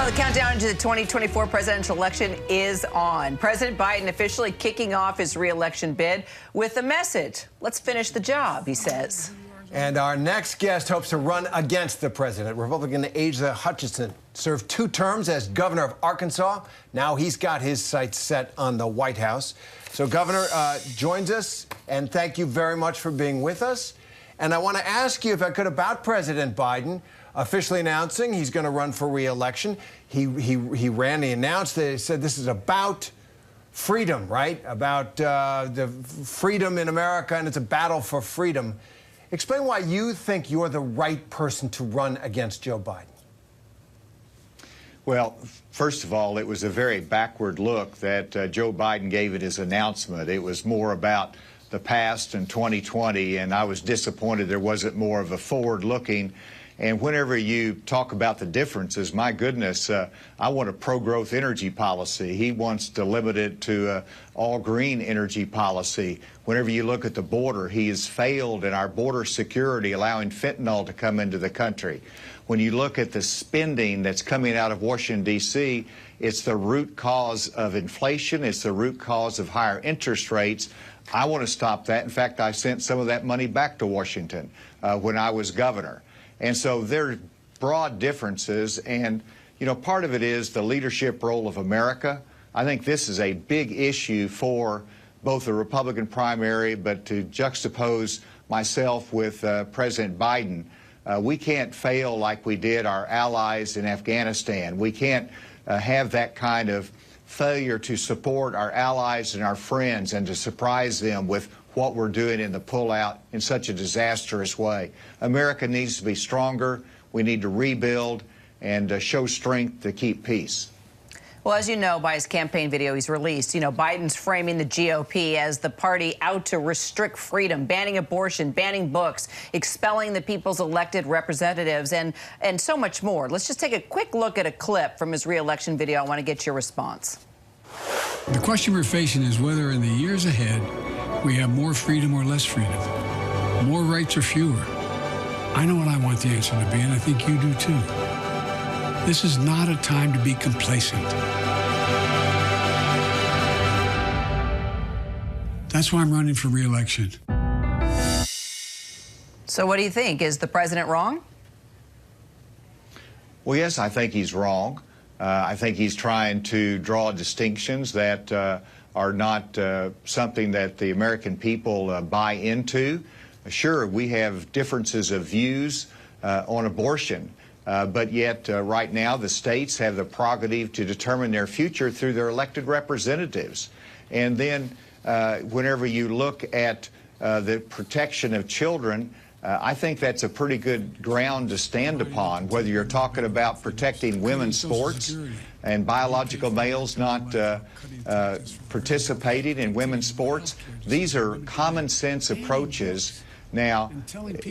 The countdown to the 2024 presidential election is on. President Biden officially kicking off his re-election bid with a message. Let's finish the job, he says. And our next guest hopes to run against the president. Republican Asa Hutchinson served 2 terms as governor of Arkansas. Now he's got his sights set on the White House. So, Governor joins us, and thank you very much for being with us. And I want to ask you, if I could, about President Biden officially announcing he's going to run for re-election. He announced that he said this is about freedom, right? About the freedom in America, and it's a battle for freedom. Explain why you think you're the right person to run against Joe Biden. Well, first of all, it was a very backward look that Joe Biden gave at his announcement. It was more about the past and 2020, and I was disappointed there wasn't more of a forward-looking. And whenever you talk about the differences, my goodness, I want a pro-growth energy policy. He wants to limit it to all-green energy policy. Whenever you look at the border, he has failed in our border security, allowing fentanyl to come into the country. When you look at the spending that's coming out of Washington, D.C., it's the root cause of inflation. It's the root cause of higher interest rates. I want to stop that. In fact, I sent some of that money back to Washington when I was governor. And so there are broad differences, and, you know, part of it is the leadership role of America. I think this is a big issue for both the Republican primary, but to juxtapose myself with President Biden, we can't fail like we did our allies in Afghanistan. We can't have that kind of failure to support our allies and our friends and to surprise them with what we're doing in the pullout in such a disastrous way. America needs to be stronger. We need to rebuild and show strength to keep peace. Well, as you know, by his campaign video he's released, Biden's framing the GOP as the party out to restrict freedom, banning abortion, banning books, expelling the people's elected representatives, and so much more. Let's just take a quick look at a clip from his re-election video. I want to get your response. The question we're facing is whether in the years ahead we have more freedom or less freedom, more rights or fewer. I know what I want the answer to be, and I think you do too. This is not a time to be complacent. That's why I'm running for re-election. So what do you think? Is the president wrong? Well, yes, I think he's wrong. I think he's trying to draw distinctions that are not something that the American people buy into. Sure, we have differences of views on abortion, but yet right now the states have the prerogative to determine their future through their elected representatives. And then whenever you look at the protection of children, I think that's a pretty good ground to stand upon, whether you're talking about protecting women's sports and biological males not participating in women's sports. These are common sense approaches. Now,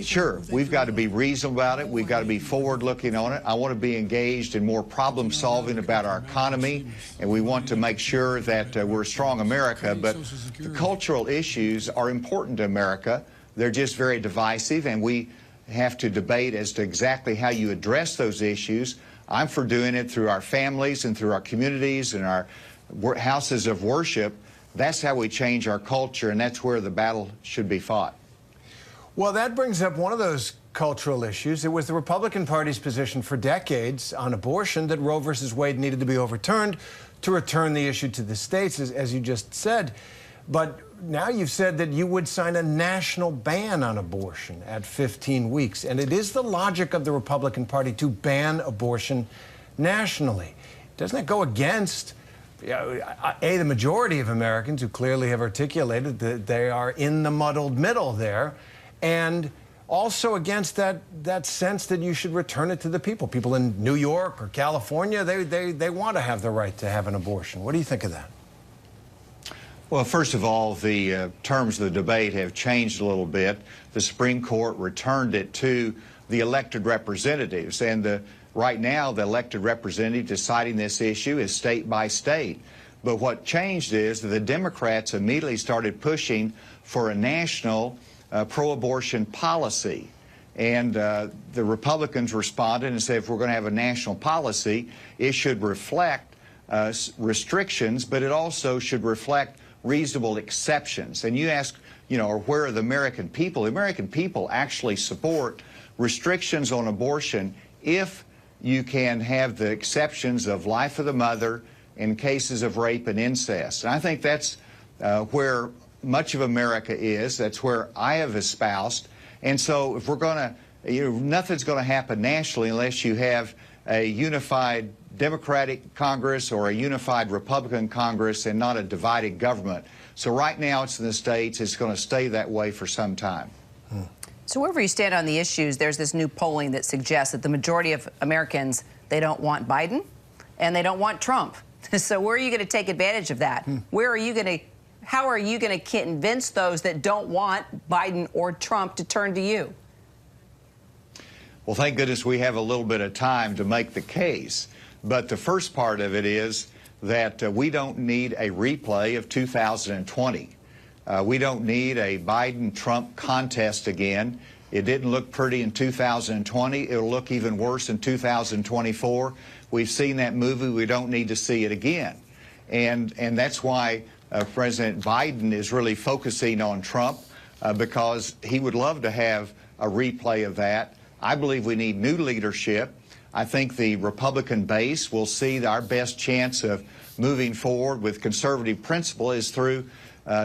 sure, we've got to be reasonable about it. We've got to be forward-looking on it. I want to be engaged in more problem-solving about our economy, and we want to make sure that we're a strong America. But the cultural issues are important to America. They're just very divisive, and we have to debate as to exactly how you address those issues. I'm for doing it through our families and through our communities and our houses of worship. That's how we change our culture, and that's where the battle should be fought. Well, that brings up one of those cultural issues. It was the Republican Party's position for decades on abortion that Roe versus Wade needed to be overturned to return the issue to the states, as you just said. But now you've said that you would sign a national ban on abortion at 15 weeks. And it is the logic of the Republican Party to ban abortion nationally. Doesn't that go against, the majority of Americans who clearly have articulated that they are in the muddled middle there, and also against that sense that you should return it to the people? People in New York or California, they want to have the right to have an abortion. What do you think of that? Well, first of all, the terms of the debate have changed a little bit. The Supreme Court returned it to the elected representatives, and right now the elected representative deciding this issue is state by state. But what changed is that the Democrats immediately started pushing for a national pro-abortion policy. And the Republicans responded and said, if we're going to have a national policy, it should reflect restrictions, but it also should reflect reasonable exceptions. And you ask, where are the American people? The American people actually support restrictions on abortion if you can have the exceptions of life of the mother in cases of rape and incest. And I think that's where much of America is. That's where I have espoused. And so if we're going to, nothing's going to happen nationally unless you have a unified Democratic Congress or a unified Republican Congress and not a divided government. So right now it's in the states. It's going to stay that way for some time. So wherever you stand on the issues, there's this new polling that suggests that the majority of Americans, they don't want Biden and they don't want Trump. So where are you going to take advantage of that? How are you going to convince those that don't want Biden or Trump to turn to you? Well, thank goodness we have a little bit of time to make the case. But the first part of it is that we don't need a replay of 2020. We don't need a Biden-Trump contest again. It didn't look pretty in 2020. It'll look even worse in 2024. We've seen that movie. We don't need to see it again. And that's why President Biden is really focusing on Trump because he would love to have a replay of that. I believe we need new leadership. I think the Republican base will see our best chance of moving forward with conservative principle is through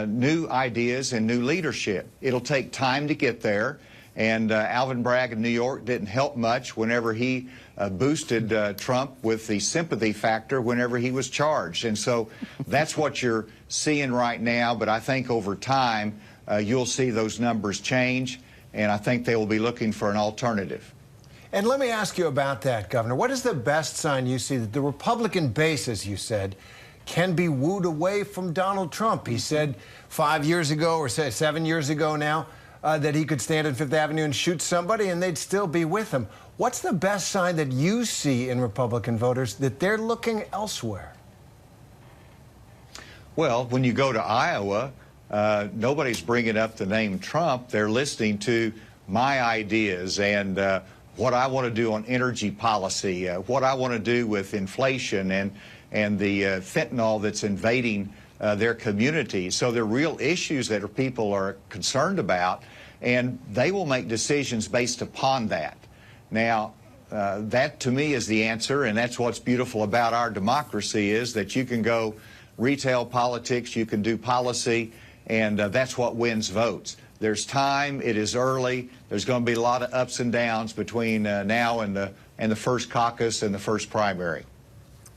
new ideas and new leadership. It'll take time to get there, and Alvin Bragg in New York didn't help much whenever he boosted Trump with the sympathy factor whenever he was charged. And so that's what you're seeing right now, but I think over time you'll see those numbers change, and I think they will be looking for an alternative. And let me ask you about that, Governor. What is the best sign you see that the Republican base, as you said, can be wooed away from Donald Trump? He said 5 years ago, or say 7 years ago now, that he could stand on Fifth Avenue and shoot somebody and they'd still be with him. What's the best sign that you see in Republican voters that they're looking elsewhere? Well, when you go to Iowa, nobody's bringing up the name Trump. They're listening to my ideas and what I want to do on energy policy, what I want to do with inflation and the fentanyl that's invading their community. So they're real issues that people are concerned about, and they will make decisions based upon that. Now, that to me is the answer, and that's what's beautiful about our democracy is that you can go retail politics, you can do policy, and that's what wins votes. There's time, it is early, there's going to be a lot of ups and downs between now and the first caucus and the first primary.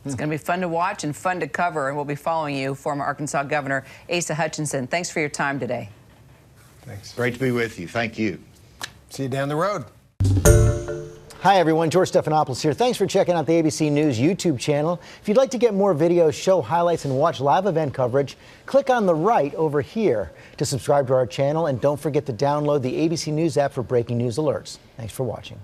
It's going to be fun to watch and fun to cover, and we'll be following you, former Arkansas Governor Asa Hutchinson. Thanks for your time today. Thanks. Great to be with you. Thank you. See you down the road. Hi, everyone. George Stephanopoulos here. Thanks for checking out the ABC News YouTube channel. If you'd like to get more videos, show highlights, and watch live event coverage, click on the right over here to subscribe to our channel. And don't forget to download the ABC News app for breaking news alerts. Thanks for watching.